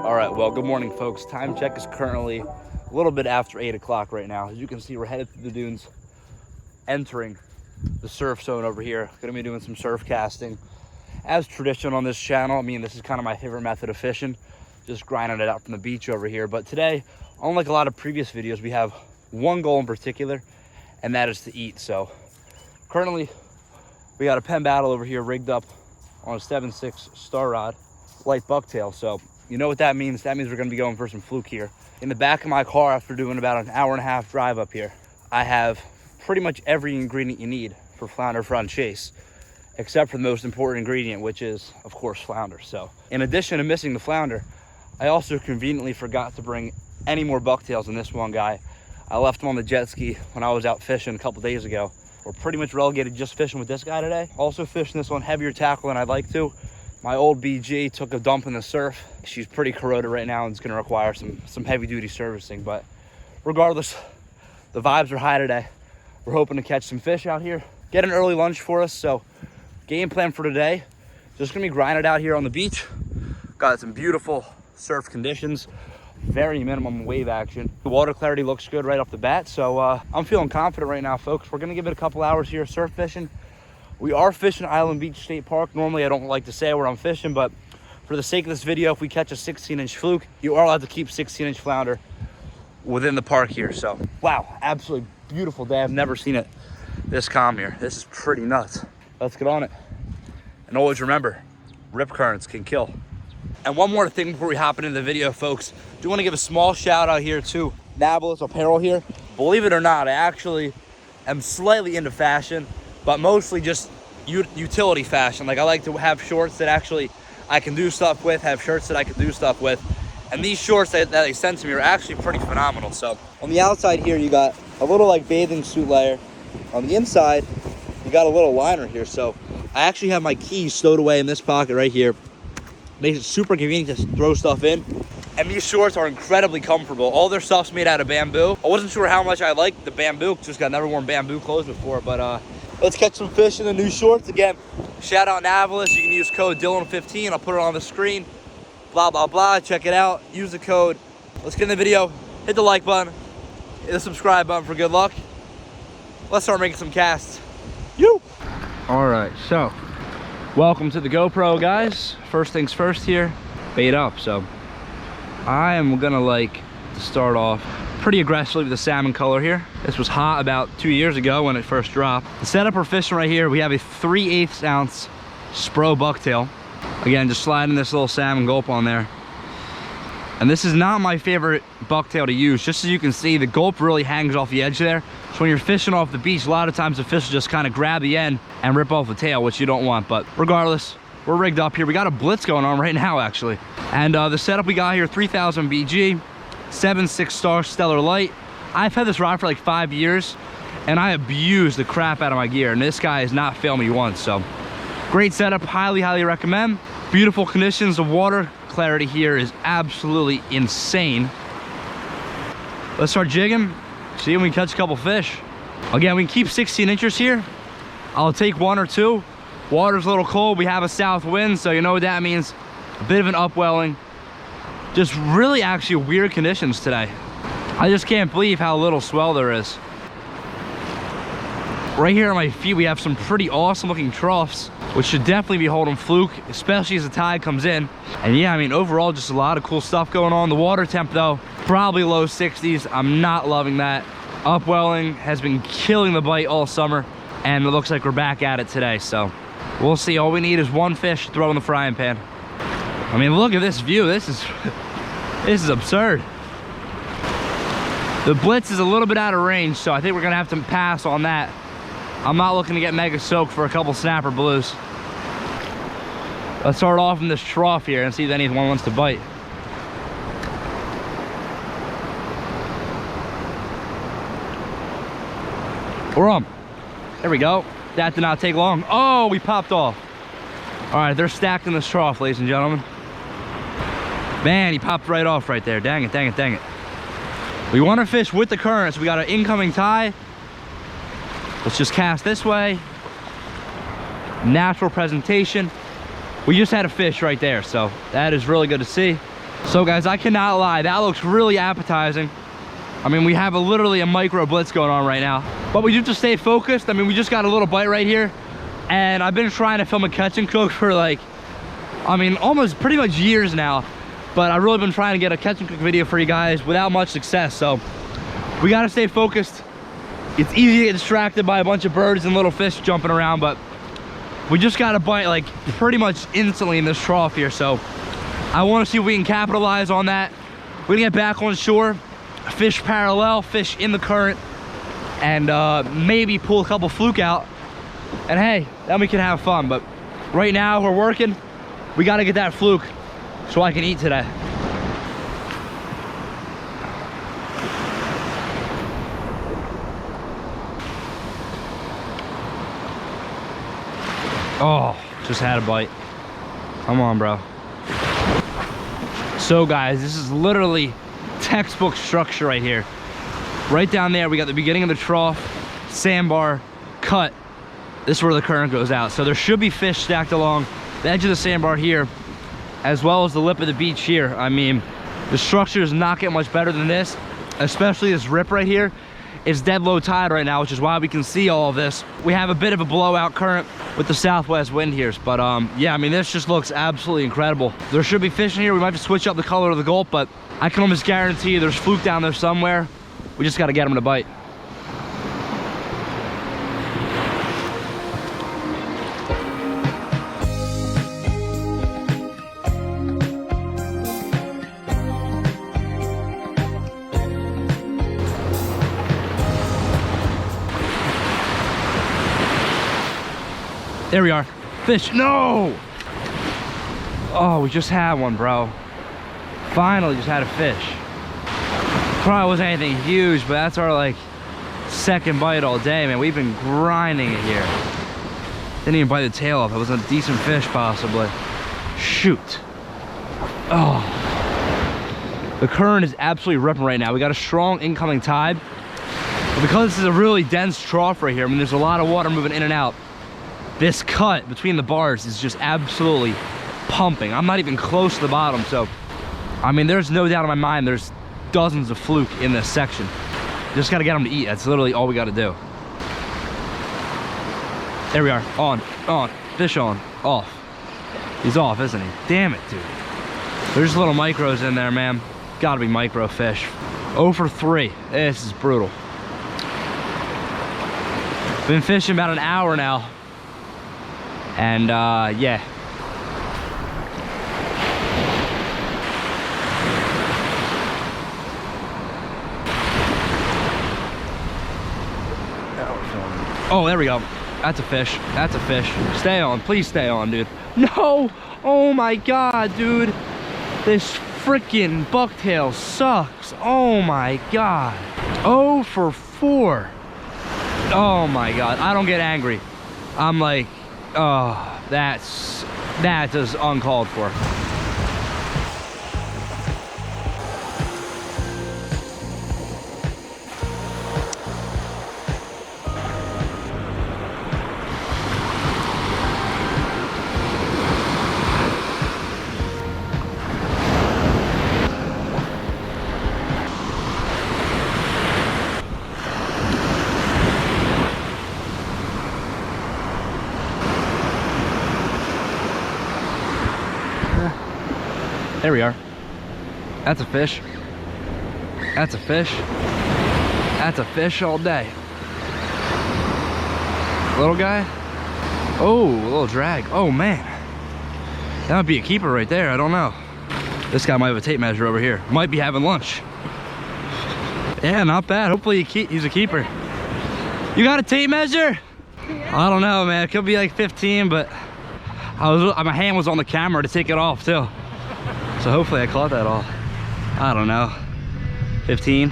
All right, well, good morning, folks. Time check is currently a little bit after 8 o'clock right now. As you can see, we're headed through the dunes, entering the surf zone over here. Gonna be doing some surf casting. As tradition on this channel, I mean, this is kind of my favorite method of fishing, just grinding it out from the beach over here. But today, unlike a lot of previous videos, we have one goal in particular, and that is to eat. So currently, we got a Penn Battle over here rigged up on a 7.6 star rod, light bucktail. So you know what that means? That means we're gonna be going for some fluke here. In the back of my car, after doing about an hour and a half drive up here, I have pretty much every ingredient you need for flounder Francese, except for the most important ingredient, which is, of course, flounder. So in addition to missing the flounder, I also conveniently forgot to bring any more bucktails in this one guy. I left them on the jet ski when I was out fishing a couple days ago. We're pretty much relegated just fishing with this guy today. Also fishing this one heavier tackle than I'd like to. My old BG took a dump in the surf. She's pretty corroded right now and it's gonna require some heavy duty servicing. But regardless, the vibes are high today. We're hoping to catch some fish out here, get an early lunch for us. So game plan for today, just gonna be grinding out here on the beach. Got some beautiful surf conditions, very minimum wave action. The water clarity looks good right off the bat. So I'm feeling confident right now, folks. We're gonna give it a couple hours here surf fishing. We are fishing Island Beach State Park. Normally, I don't like to say where I'm fishing, but for the sake of this video, if we catch a 16-inch fluke, you are allowed to keep 16-inch flounder within the park here. So, wow, absolutely beautiful day. I've never seen it this calm here. This is pretty nuts. Let's get on it. And always remember, rip currents can kill. And one more thing before we hop into the video, folks. Do want to give a small shout out here to Nablus Apparel here. Believe it or not, I actually am slightly into fashion, but mostly just utility fashion. Like, I like to have shorts that actually I can do stuff with, have shirts that I can do stuff with. And these shorts that they sent to me are actually pretty phenomenal. So on the outside here, you got a little like bathing suit layer. On the inside, you got a little liner here. So I actually have my keys stowed away in this pocket right here. Makes it super convenient to throw stuff in. And these shorts are incredibly comfortable. All their stuff's made out of bamboo. I wasn't sure how much I liked the bamboo, just got never worn bamboo clothes before, but let's catch some fish in the new shorts. Again, shout out Nablus. You can use code Dillon15. I'll put it on the screen. Blah, blah, blah. Check it out. Use the code. Let's get in the video. Hit the like button. Hit the subscribe button for good luck. Let's start making some casts. You. All right, so welcome to the GoPro, guys. First things first here, bait up. So I am gonna like to start off pretty aggressively with the salmon color here. This was hot about 2 years ago when it first dropped. The setup we're fishing right here, we have a 3/8 ounce spro bucktail. Again, just sliding this little salmon gulp on there. And this is not my favorite bucktail to use. Just as you can see, the gulp really hangs off the edge there. So when you're fishing off the beach, a lot of times the fish will just kind of grab the end and rip off the tail, which you don't want. But regardless, we're rigged up here. We got a blitz going on right now, actually. And the setup we got here, 3000 BG, 7.6 star stellar light. I've had this rod for like 5 years and I abuse the crap out of my gear, and this guy has not failed me once. So great setup, highly recommend. Beautiful conditions. The water clarity here is absolutely insane. Let's start jigging, see if we can catch a couple fish. Again, we can keep 16 inches here. I'll take 1 or 2. Water's a little cold. We have a south wind, so you know what that means. A bit of an upwelling. Just really actually weird conditions today. I just can't believe how little swell there is. Right here on my feet, we have some pretty awesome looking troughs, which should definitely be holding fluke, especially as the tide comes in. And yeah, I mean, overall, just a lot of cool stuff going on. The water temp though, probably low 60s. I'm not loving that. Upwelling has been killing the bite all summer, and it looks like we're back at it today. So we'll see. All we need is one fish to throw in the frying pan. I mean, look at this view. This is absurd. The blitz is a little bit out of range, so I think we're gonna have to pass on that. I'm not looking to get mega soaked for a couple snapper blues. Let's start off in this trough here and see if anyone wants to bite. We're on. There we go. That did not take long. Oh, we popped off. All right, they're stacked in this trough, ladies and gentlemen. Man, he popped right off right there. Dang it, dang it, dang it. We want to fish with the current, so we got an incoming tide. Let's just cast this way. Natural presentation. We just had a fish right there, so that is really good to see. So guys, I cannot lie, that looks really appetizing. I mean, we have literally a micro blitz going on right now, but we do have to stay focused. I mean, we just got a little bite right here, and I've been trying to film a catch and cook for like, I mean, almost pretty much years now, but I've really been trying to get a catch and cook video for you guys without much success. So we got to stay focused. It's easy to get distracted by a bunch of birds and little fish jumping around, but we just got a bite like pretty much instantly in this trough here. So I want to see if we can capitalize on that. We're gonna get back on shore, fish parallel, fish in the current, and maybe pull a couple fluke out, and hey, then we can have fun. But right now we're working. We got to get that fluke so I can eat today. Oh, just had a bite. Come on, bro. So guys, this is literally textbook structure right here. Right down there, we got the beginning of the trough, sandbar, cut. This is where the current goes out. So there should be fish stacked along the edge of the sandbar here, as well as the lip of the beach here. I mean, the structure does not get much better than this, especially this rip right here. It's dead low tide right now, which is why we can see all of this. We have a bit of a blowout current with the southwest wind here, but yeah, I mean, this just looks absolutely incredible. There should be fish in here. We might have to switch up the color of the gulp, but I can almost guarantee you there's fluke down there somewhere. We just got to get them to bite. There we are. Fish. No! Oh, we just had one, bro. Finally just had a fish. Probably wasn't anything huge, but that's our like second bite all day, man. We've been grinding it here. Didn't even bite the tail off. It was a decent fish, possibly. Shoot. Oh. The current is absolutely ripping right now. We got a strong incoming tide. But because this is a really dense trough right here, I mean, there's a lot of water moving in and out. This cut between the bars is just absolutely pumping. I'm not even close to the bottom, so I mean, there's no doubt in my mind there's dozens of fluke in this section. Just gotta get them to eat. That's literally all we gotta do. There we are. On, fish on, off. He's off, isn't he? Damn it, dude. There's little micros in there, man. Gotta be micro fish. 0 for 3. This is brutal. Been fishing about an hour now. And yeah. Oh, there we go. That's a fish. That's a fish. Stay on. Please stay on, dude. No! Oh my god, dude. This freaking bucktail sucks. Oh my god. 0 for 4. Oh my god. I don't get angry. I'm like, oh, that's just uncalled for. There we are. That's a fish. That's a fish. That's a fish all day. Little guy. Oh, a little drag. Oh man. That would be a keeper right there. I don't know. This guy might have a tape measure over here. Might be having lunch. Yeah, not bad. Hopefully he's a keeper. You got a tape measure? I don't know, man. It could be like 15, but my hand was on the camera to take it off too. So hopefully I caught that all. I don't know. 15?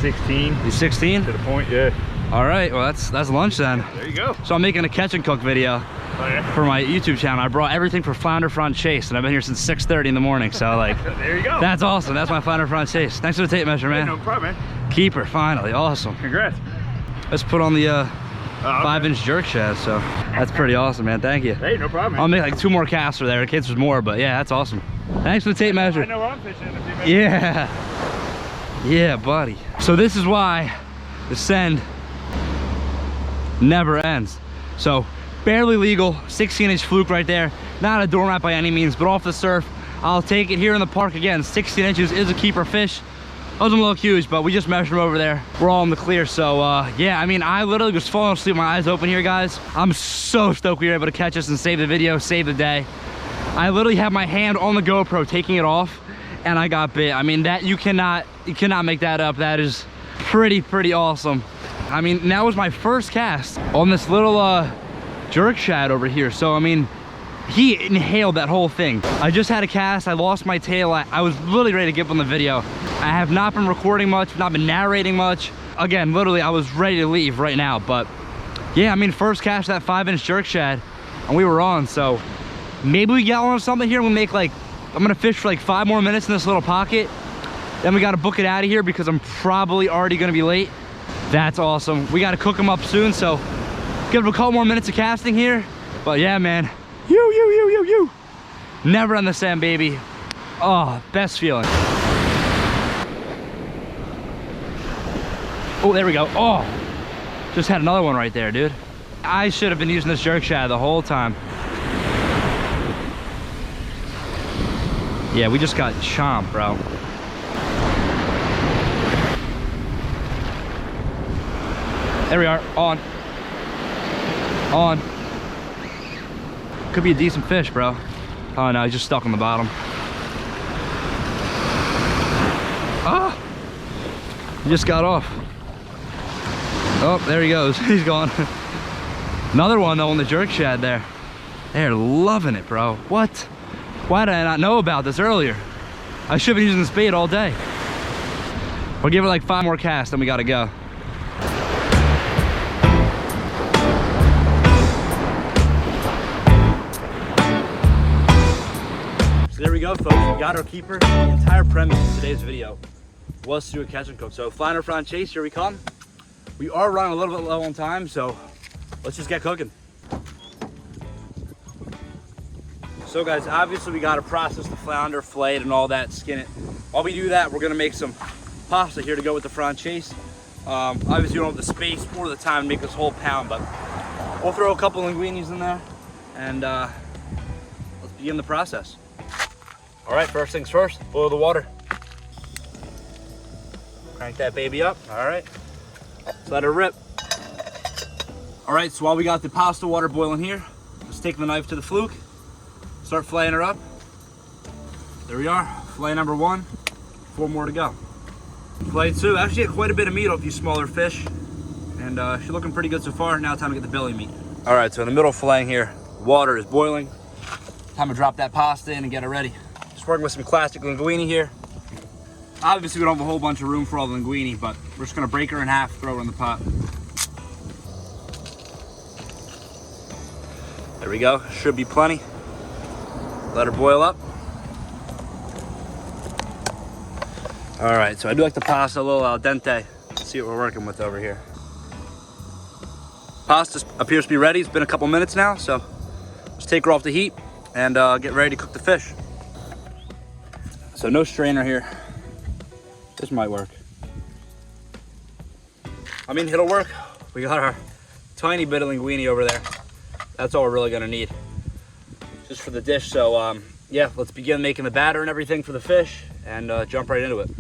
16. You 16? To the point, yeah. All right, well that's lunch then. There you go. So I'm making a catch and cook video for my YouTube channel. I brought everything for flounder Francese, and I've been here since 6:30 in the morning. So like, there you go. That's awesome. That's my flounder Francese. Thanks for the tape measure, man. Yeah, no problem, man. Keeper, finally, awesome. Congrats. Let's put on the okay. 5-inch jerk shad. So that's pretty awesome, man. Thank you. Hey, no problem, man. I'll make like 2 more casts for there in case there's more, but yeah, that's awesome. Thanks for the tape measure. I know where I'm fishing in a few minutes. Yeah. Yeah, buddy. So this is why the send never ends. So barely legal, 16-inch fluke right there. Not a doormat by any means, but off the surf. I'll take it here in the park again. 16 inches is a keeper fish. Wasn't a little huge, but we just measured them over there. We're all in the clear. So yeah, I mean, I literally was falling asleep, my eyes open here, guys. I'm so stoked we were able to catch us and save the video, save the day. I literally had my hand on the GoPro taking it off, and I got bit. I mean, that you cannot make that up. That is pretty awesome. I mean, that was my first cast on this little jerk shad over here. So I mean, he inhaled that whole thing. I just had a cast, I lost my tail. I was literally ready to give him the video. I have not been recording much, not been narrating much. Again, literally, I was ready to leave right now. But yeah, I mean, first cast that 5-inch jerk shad, and we were on. So maybe we get on something here. We make like, I'm gonna fish for like 5 more minutes in this little pocket. Then we gotta book it out of here because I'm probably already gonna be late. That's awesome. We gotta cook them up soon, so give it a couple more minutes of casting here. But yeah, man, you. Never on the sand, baby. Oh, best feeling. Oh, there we go. Oh, just had another one right there, dude. I should have been using this jerk shad the whole time. Yeah, we just got chomped, bro. There we are, on. Could be a decent fish, bro. Oh no, he's just stuck on the bottom. Ah! He just got off. Oh, there he goes. He's gone. Another one though on the jerk shad there. They're loving it, bro. What? Why did I not know about this earlier? I should have been using the spade all day. We'll give it like 5 more casts, then we gotta go. So there we go, folks. We got our keeper. The entire premise of today's video was to do a catch and cook. So flounder Francese, here we come. We are running a little bit low on time, so let's just get cooking. So guys, obviously we gotta process the flounder, fillet it and all that, skin it. While we do that, we're gonna make some pasta here to go with the Francese. Obviously we don't have the space or the time to make this whole pound, but we'll throw a couple linguinis in there and let's begin the process. All right, first things first, boil the water. Crank that baby up, all right. Let's let it rip. All right, so while we got the pasta water boiling here, let's take the knife to the fluke, start filleting her up. There we are, fillet number 1, 4 more to go. Fillet 2, actually had quite a bit of meat off these smaller fish, and she's looking pretty good so far. Now time to get the belly meat. All right, so in the middle of filleting here, water is boiling. Time to drop that pasta in and get it ready. Just working with some classic linguine here. Obviously we don't have a whole bunch of room for all the linguine, but we're just gonna break her in half, throw her in the pot. There we go, should be plenty. Let her boil up. All right, so I do like the pasta a little al dente. Let's see what we're working with over here. Pasta appears to be ready. It's been a couple minutes now, so let's take her off the heat and get ready to cook the fish. So no strainer here. This might work. I mean, it'll work. We got our tiny bit of linguine over there. That's all we're really gonna need, just for the dish. So yeah, let's begin making the batter and everything for the fish and jump right into it.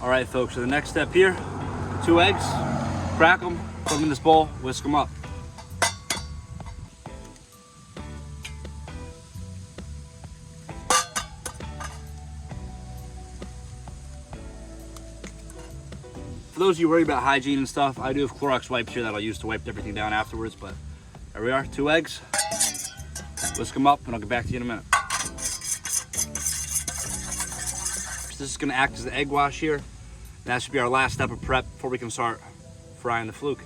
All right, folks, so the next step here, 2 eggs, crack them, put them in this bowl, whisk them up. For those of you worried about hygiene and stuff, I do have Clorox wipes here that I'll use to wipe everything down afterwards, but there we are, 2 eggs. Whisk them up and I'll get back to you in a minute. So this is gonna act as the egg wash here. And that should be our last step of prep before we can start frying the fluke.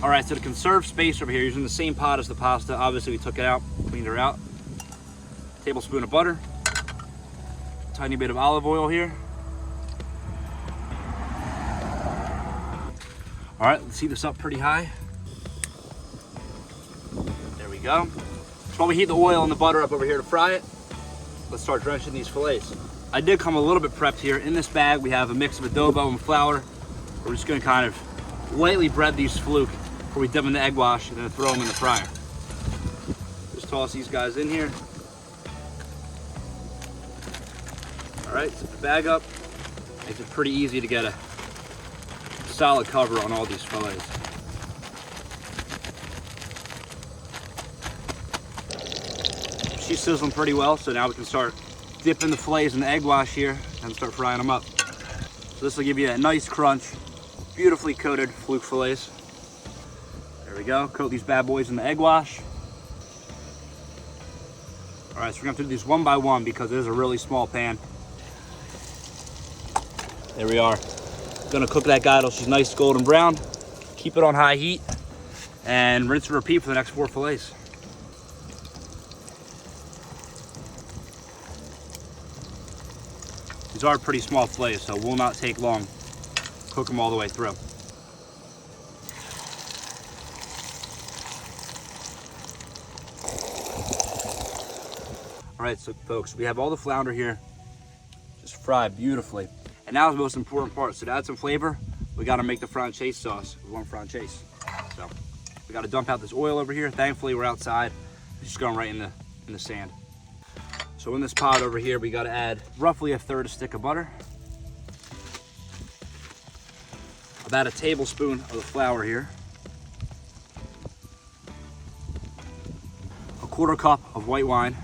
All right, so to conserve space over here, using the same pot as the pasta, obviously we took it out, cleaned her out. Tablespoon of butter, tiny bit of olive oil here. All right, let's heat this up pretty high. There we go. So while we heat the oil and the butter up over here to fry it, let's start drenching these fillets. I did come a little bit prepped here. In this bag, we have a mix of adobo and flour. We're just gonna kind of lightly bread these fluke before we dip them in the egg wash and then throw them in the fryer. Just toss these guys in here. All right, set the bag up. Makes it pretty easy to get a solid cover on all these fillets. She's sizzling pretty well, so now we can start dipping the fillets in the egg wash here and start frying them up. So this will give you a nice crunch, beautifully coated fluke fillets. There we go, coat these bad boys in the egg wash. All right, so we're gonna have to do these one by one because it is a really small pan. There we are. Gonna cook that guy till she's nice golden brown. Keep it on high heat and rinse and repeat for the next 4 fillets. These are pretty small fillets, so it will not take long. Cook them all the way through. All right, so folks, we have all the flounder here, just fried beautifully. And now the most important part. So to add some flavor, we gotta make the Francese sauce. We want Francese. So we gotta dump out this oil over here. Thankfully, we're outside. It's just going right in the sand. So in this pot over here, we gotta add roughly a 1/3 stick of butter, about a tablespoon of the flour here, a 1/4 cup of white wine,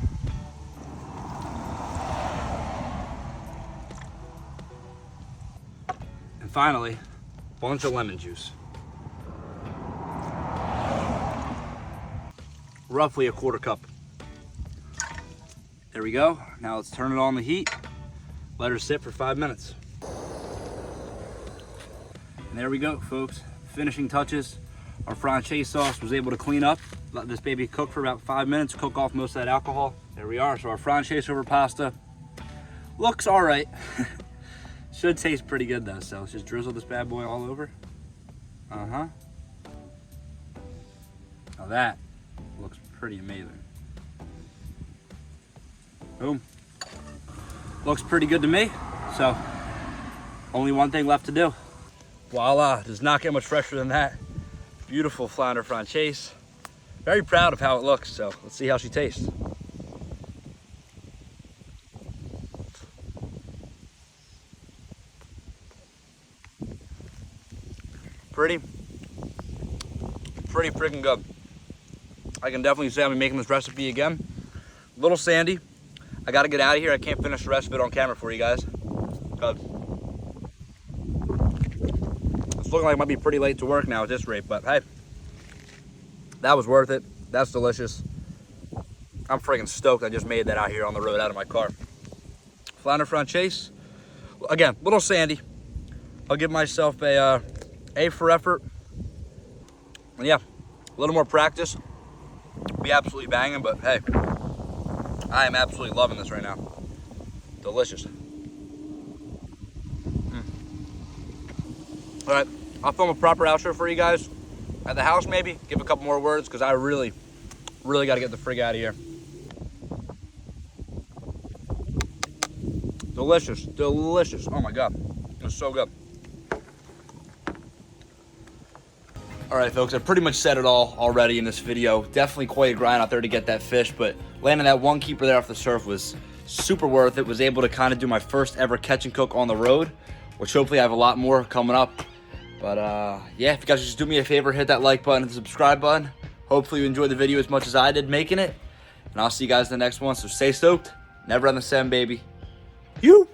and finally, a bunch of lemon juice. Roughly a 1/4 cup. There we go. Now let's turn it on the heat. Let her sit for 5 minutes. And there we go, folks. Finishing touches. Our Francese sauce was able to clean up. Let this baby cook for about 5 minutes, cook off most of that alcohol. There we are. So our Francese over pasta looks all right. Should taste pretty good though. So let's just drizzle this bad boy all over. Now that looks pretty amazing. Boom. Looks pretty good to me. So only one thing left to do. Voila, does not get much fresher than that. Beautiful flounder Francese. Very proud of how it looks, so let's see how she tastes. Pretty freaking good. I can definitely say I'll be making this recipe again. A little sandy. I gotta get out of here. I can't finish the rest of it on camera for you guys. It's looking like it might be pretty late to work now at this rate, but hey, that was worth it. That's delicious. I'm freaking stoked I just made that out here on the road out of my car. Flounder Francese. Again, a little sandy. I'll give myself a A for effort. And yeah, a little more practice. Be absolutely banging, but hey, I am absolutely loving this right now. Delicious. All right, I'll film a proper outro for you guys at the house maybe. Give a couple more words because I really got to get the frig out of here. Delicious, delicious. Oh my God, it's so good. All right, folks, I pretty much said it all already in this video. Definitely quite a grind out there to get that fish, but landing that one keeper there off the surf was super worth it. Was able to kind of do my first ever catch and cook on the road, which hopefully I have a lot more coming up. But yeah, if you guys just do me a favor, hit that like button and the subscribe button. Hopefully you enjoyed the video as much as I did making it. And I'll see you guys in the next one. So stay stoked. Never on the sand, baby. You.